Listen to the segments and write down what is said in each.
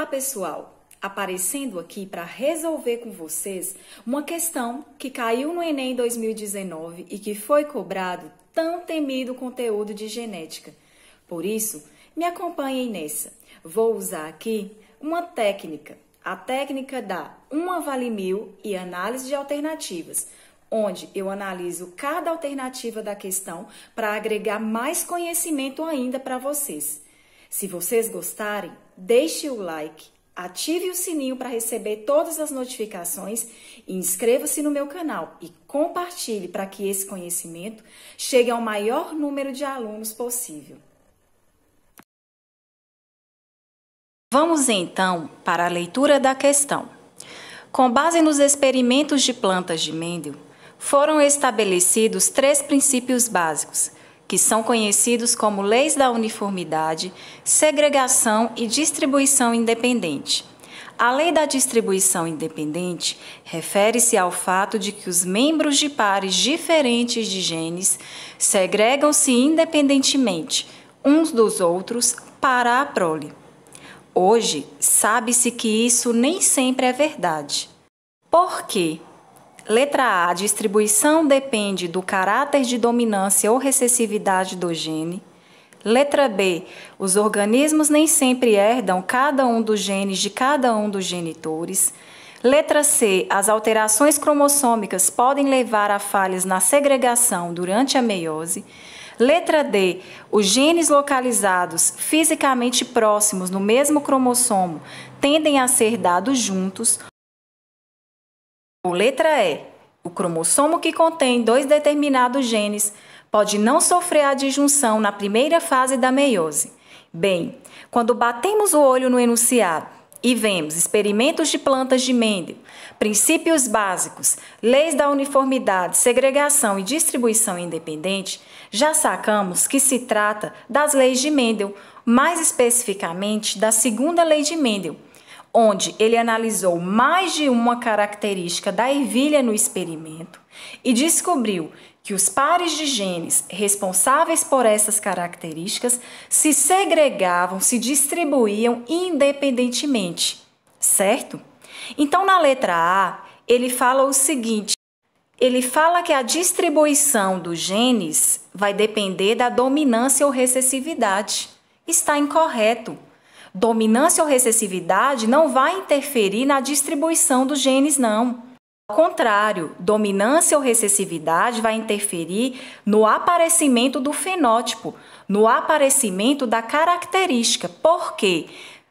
Olá, pessoal! Aparecendo aqui para resolver com vocês uma questão que caiu no Enem 2019 e que foi cobrado tão temido conteúdo de genética. Por isso, me acompanhem nessa. Vou usar aqui uma técnica, a técnica da 1 vale 1000 e análise de alternativas, onde eu analiso cada alternativa da questão para agregar mais conhecimento ainda para vocês. Se vocês gostarem, deixe o like, ative o sininho para receber todas as notificações e inscreva-se no meu canal e compartilhe para que esse conhecimento chegue ao maior número de alunos possível. Vamos então para a leitura da questão. Com base nos experimentos de plantas de Mendel, foram estabelecidos 3 princípios básicos, que são conhecidos como leis da uniformidade, segregação e distribuição independente. A lei da distribuição independente refere-se ao fato de que os membros de pares diferentes de genes segregam-se independentemente uns dos outros para a prole. Hoje, sabe-se que isso nem sempre é verdade. Por quê? Letra A, a distribuição depende do caráter de dominância ou recessividade do gene. Letra B, os organismos nem sempre herdam cada um dos genes de cada um dos genitores. Letra C, as alterações cromossômicas podem levar a falhas na segregação durante a meiose. Letra D, os genes localizados fisicamente próximos no mesmo cromossomo tendem a ser dados juntos. Letra E, o cromossomo que contém 2 determinados genes pode não sofrer adjunção na primeira fase da meiose. Bem, quando batemos o olho no enunciado e vemos experimentos de plantas de Mendel, princípios básicos, leis da uniformidade, segregação e distribuição independente, já sacamos que se trata das leis de Mendel, mais especificamente da segunda lei de Mendel, onde ele analisou mais de uma característica da ervilha no experimento e descobriu que os pares de genes responsáveis por essas características se segregavam, se distribuíam independentemente, certo? Então, na letra A, ele fala o seguinte, ele fala que a distribuição dos genes vai depender da dominância ou recessividade. Está incorreto. Dominância ou recessividade não vai interferir na distribuição dos genes, não. Ao contrário, dominância ou recessividade vai interferir no aparecimento do fenótipo, no aparecimento da característica. Por quê?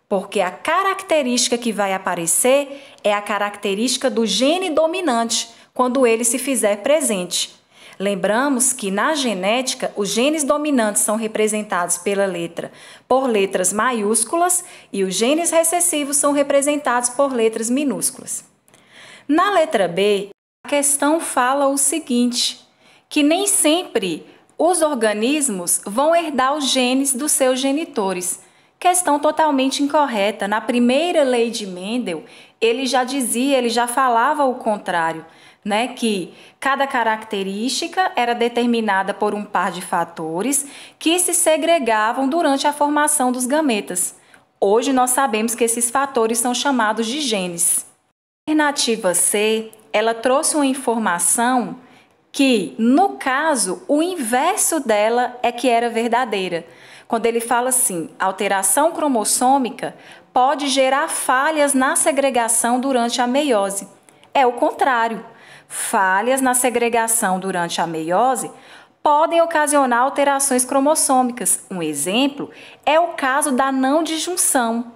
Porque a característica que vai aparecer é a característica do gene dominante, quando ele se fizer presente. Lembramos que na genética os genes dominantes são representados por letras maiúsculas e os genes recessivos são representados por letras minúsculas. Na letra B, a questão fala o seguinte, que nem sempre os organismos vão herdar os genes dos seus genitores. Questão totalmente incorreta. Na primeira lei de Mendel, ele já falava o contrário, que cada característica era determinada por um par de fatores que se segregavam durante a formação dos gametas. Hoje nós sabemos que esses fatores são chamados de genes. A alternativa C, ela trouxe uma informação que, no caso, o inverso dela é que era verdadeira. Quando ele fala assim, alteração cromossômica pode gerar falhas na segregação durante a meiose. É o contrário. Falhas na segregação durante a meiose podem ocasionar alterações cromossômicas. Um exemplo é o caso da não disjunção.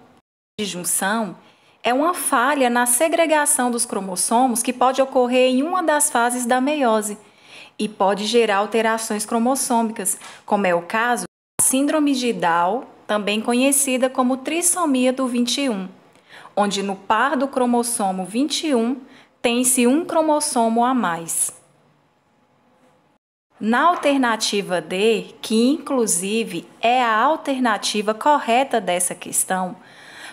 Disjunção é uma falha na segregação dos cromossomos que pode ocorrer em uma das fases da meiose e pode gerar alterações cromossômicas, como é o caso da síndrome de Down, também conhecida como trissomia do 21, onde no par do cromossomo 21 tem-se um cromossomo a mais. Na alternativa D, que inclusive é a alternativa correta dessa questão,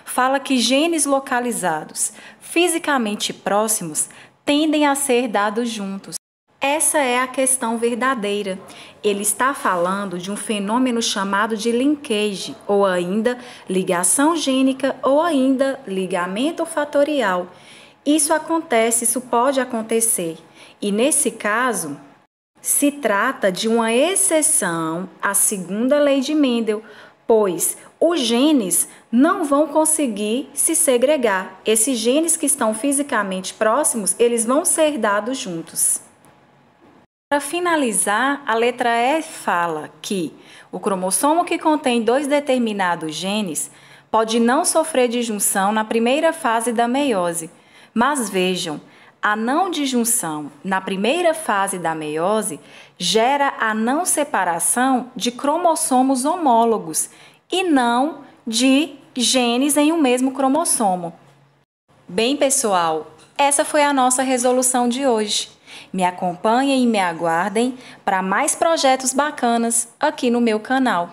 fala que genes localizados fisicamente próximos tendem a ser dados juntos. Essa é a questão verdadeira. Ele está falando de um fenômeno chamado de linkage, ou ainda ligação gênica, ou ainda ligamento fatorial. Isso pode acontecer. E nesse caso, se trata de uma exceção à segunda lei de Mendel, pois os genes não vão conseguir se segregar. Esses genes que estão fisicamente próximos, eles vão ser dados juntos. Para finalizar, a letra E fala que o cromossomo que contém 2 determinados genes pode não sofrer disjunção na primeira fase da meiose. Mas vejam, a não disjunção na primeira fase da meiose gera a não separação de cromossomos homólogos e não de genes em um mesmo cromossomo. Bem, pessoal, essa foi a nossa resolução de hoje. Me acompanhem e me aguardem para mais projetos bacanas aqui no meu canal.